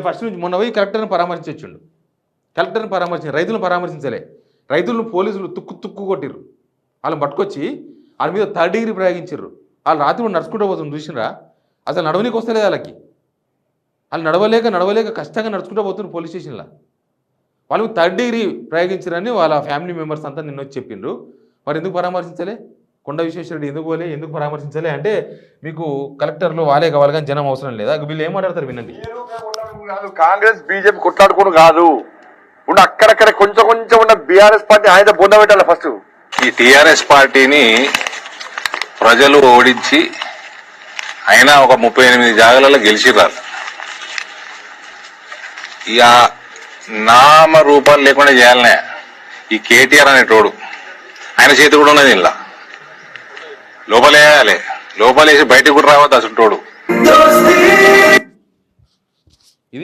First నుంచి మొన్న పోయి కలెక్టర్ని పరామర్శించొచ్చుండు. కలెక్టర్ని పరామర్శించి రైతులను పరామర్శించలే. రైతులను పోలీసులు తుక్కు కొట్టిర్రు. వాళ్ళని పట్టుకొచ్చి వాళ్ళ మీద 3rd డిగ్రీ ప్రయోగించారు. వాళ్ళు రాత్రి నడుచుకుంటూ పోతుంది చూసినరా? అసలు నడవనీకి వస్తలేదు వాళ్ళకి. వాళ్ళు నడవలేక కష్టంగా నడుచుకుంటూ పోతున్నారు పోలీస్ స్టేషన్లో. వాళ్ళకి 3rd డిగ్రీ ప్రయోగించారని వాళ్ళ ఫ్యామిలీ మెంబర్స్ అంతా నిన్న వచ్చి చెప్పిండ్రు. మరి ఎందుకు పరామర్శించలే? కొండ విశ్వేశ్వరరెడ్డి ఎందుకు పరామర్శించలే అంటే మీకు కలెక్టర్లు వాళ్ళే కావాలి కానీ జనం అవసరం లేదా? వీళ్ళు ఏం మాట్లాడతారు వినండి. కాంగ్రెస్ బీజేపీ కొట్లాడుకోను కాదు, ఉన్న అక్కడక్కడ కొంచెం ఉన్న బీఆర్ఎస్ పార్టీ ఆయన బొంద పెట్టాలి. ఫస్ట్ ఈ టీఆర్ఎస్ పార్టీని ప్రజలు ఓడించి అయినా ఒక 38 జాగాలలో గెలిచిర్రారు. ఇక నామ రూపాలు లేకుండా చేయాలనే ఈ కేటీఆర్ అనేటోడు, ఆయన చేతి కూడా ఉన్నది ఇలా లోపలేయాలి, లోపలేసి బయటకు కూడా రావద్దు అసలు.